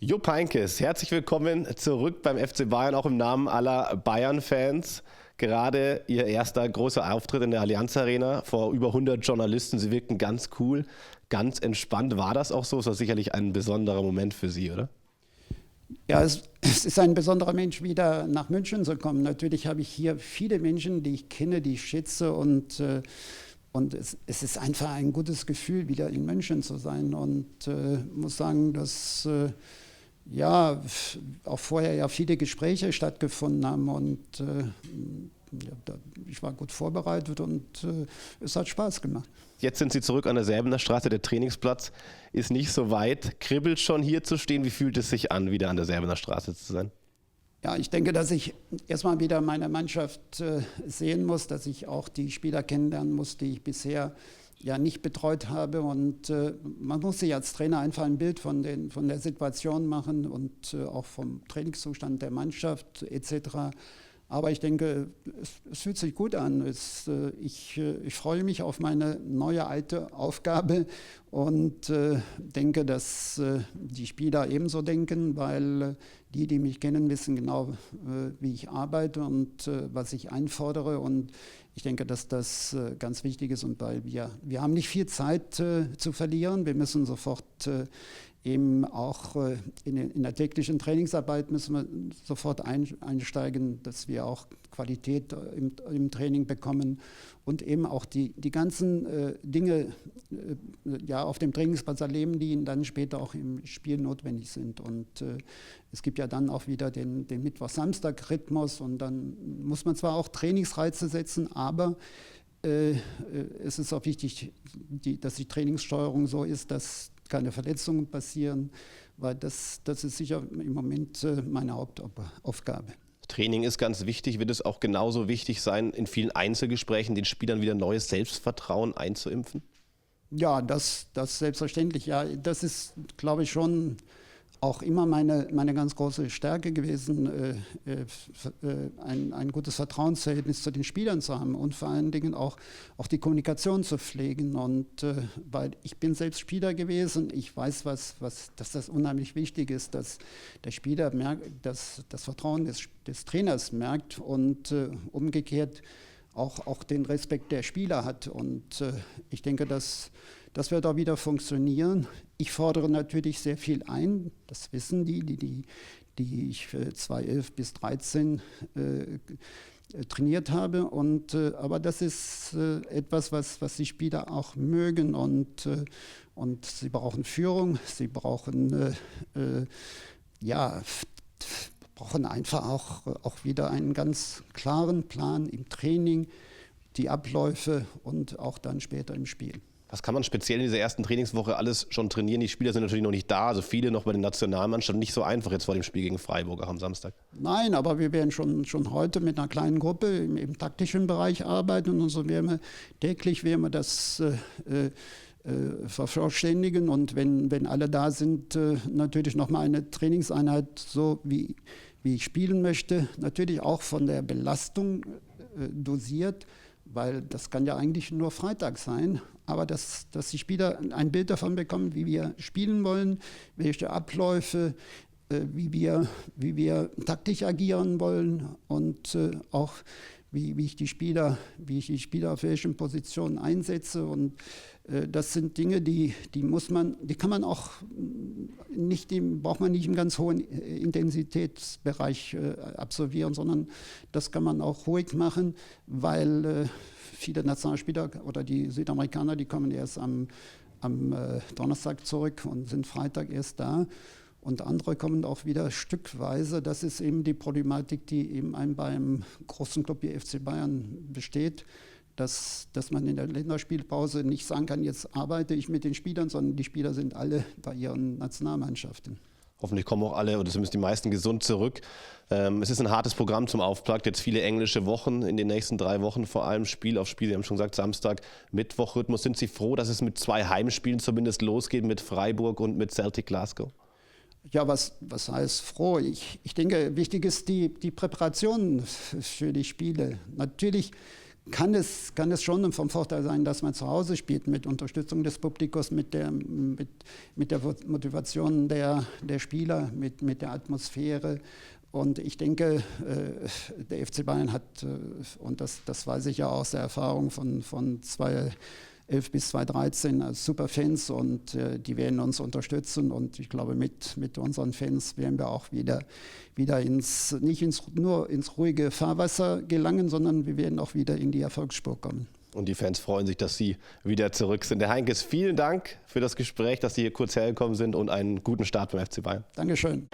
Jupp Heynckes, herzlich willkommen zurück beim FC Bayern, auch im Namen aller Bayern-Fans. Gerade Ihr erster großer Auftritt in der Allianz Arena vor über 100 Journalisten. Sie wirkten ganz cool, ganz entspannt. War das auch so? Es war sicherlich ein besonderer Moment für Sie, oder? Ja, es ist ein besonderer Mensch, wieder nach München zu kommen. Natürlich habe ich hier viele Menschen, die ich kenne, die ich schätze und es ist einfach ein gutes Gefühl, wieder in München zu sein und muss sagen, dass ja auch vorher ja viele Gespräche stattgefunden haben und ich war gut vorbereitet und es hat Spaß gemacht. Jetzt sind Sie zurück an der Säbener Straße, der Trainingsplatz ist nicht so weit. Kribbelt schon hier zu stehen? Wie fühlt es sich an, wieder an der Säbener Straße zu sein? Ja, ich denke, dass ich erstmal wieder meine Mannschaft sehen muss, dass ich auch die Spieler kennenlernen muss, die ich bisher ja nicht betreut habe. Und man muss sich als Trainer einfach ein Bild von der Situation machen und auch vom Trainingszustand der Mannschaft etc. Aber ich denke, es fühlt sich gut an. Ich freue mich auf meine neue alte Aufgabe und denke, dass die Spieler ebenso denken, weil die mich kennen, wissen genau, wie ich arbeite und was ich einfordere. Und ich denke, dass das ganz wichtig ist. Und weil wir haben nicht viel Zeit zu verlieren. Wir müssen sofort eben auch in der täglichen Trainingsarbeit müssen wir sofort einsteigen, dass wir auch Qualität im Training bekommen und eben auch die ganzen Dinge ja, auf dem Trainingsplatz erleben, die dann später auch im Spiel notwendig sind. Und es gibt ja dann auch wieder den Mittwoch-Samstag-Rhythmus und dann muss man zwar auch Trainingsreize setzen, aber es ist auch wichtig, dass die Trainingssteuerung so ist, dass keine Verletzungen passieren, weil das ist sicher im Moment meine Hauptaufgabe. Training ist ganz wichtig. Wird es auch genauso wichtig sein, in vielen Einzelgesprächen den Spielern wieder neues Selbstvertrauen einzuimpfen? Ja, das selbstverständlich. Ja, das ist, glaube ich, schon auch immer meine ganz große Stärke gewesen, ein gutes Vertrauensverhältnis zu den Spielern zu haben und vor allen Dingen auch die Kommunikation zu pflegen. Und weil ich bin selbst Spieler gewesen, ich weiß, dass das unheimlich wichtig ist, dass der Spieler merkt, dass das Vertrauen des Trainers merkt und umgekehrt auch den Respekt der Spieler hat. Und ich denke, das wird auch wieder funktionieren. Ich fordere natürlich sehr viel ein, das wissen die ich 2011 bis 2013 trainiert habe. Aber das ist etwas, was die Spieler auch mögen und sie brauchen Führung, sie brauchen brauchen einfach auch wieder einen ganz klaren Plan im Training, die Abläufe und auch dann später im Spiel. Was kann man speziell in dieser ersten Trainingswoche alles schon trainieren? Die Spieler sind natürlich noch nicht da, also viele noch bei den Nationalmannschaften. Nicht so einfach jetzt vor dem Spiel gegen Freiburg auch am Samstag. Nein, aber wir werden schon heute mit einer kleinen Gruppe im taktischen Bereich arbeiten und so werden wir täglich das vervollständigen und wenn alle da sind, natürlich nochmal eine Trainingseinheit, so wie ich spielen möchte. Natürlich auch von der Belastung dosiert, weil das kann ja eigentlich nur Freitag sein, aber dass die Spieler ein Bild davon bekommen, wie wir spielen wollen, welche Abläufe, wie wir taktisch agieren wollen und auch wie ich die Spieler auf welchen Positionen einsetze. Und das sind Dinge, braucht man nicht im ganz hohen Intensitätsbereich absolvieren, sondern das kann man auch ruhig machen, weil viele Nationalspieler oder die Südamerikaner, die kommen erst am Donnerstag zurück und sind Freitag erst da. Und andere kommen auch wieder stückweise. Das ist eben die Problematik, die eben beim großen Club wie FC Bayern besteht, dass man in der Länderspielpause nicht sagen kann, jetzt arbeite ich mit den Spielern, sondern die Spieler sind alle bei ihren Nationalmannschaften. Hoffentlich kommen auch alle oder zumindest die meisten gesund zurück. Es ist ein hartes Programm zum Auftakt. Jetzt viele englische Wochen, in den nächsten 3 Wochen vor allem Spiel auf Spiel. Sie haben schon gesagt, Samstag, Mittwoch-Rhythmus. Sind Sie froh, dass es mit 2 Heimspielen zumindest losgeht, mit Freiburg und mit Celtic Glasgow? Ja, was heißt froh? Ich denke, wichtig ist die Präparation für die Spiele. Natürlich kann es schon vom Vorteil sein, dass man zu Hause spielt, mit Unterstützung des Publikums, mit der Motivation der Spieler, mit der Atmosphäre. Und ich denke, der FC Bayern hat, und das weiß ich ja aus der Erfahrung von 2011 bis 2013, super Fans, und die werden uns unterstützen. Und ich glaube, mit unseren Fans werden wir auch wieder nicht nur ins ruhige Fahrwasser gelangen, sondern wir werden auch wieder in die Erfolgsspur kommen. Und die Fans freuen sich, dass Sie wieder zurück sind. Herr Heinkes, vielen Dank für das Gespräch, dass Sie hier kurz hergekommen sind, und einen guten Start beim FC Bayern. Dankeschön.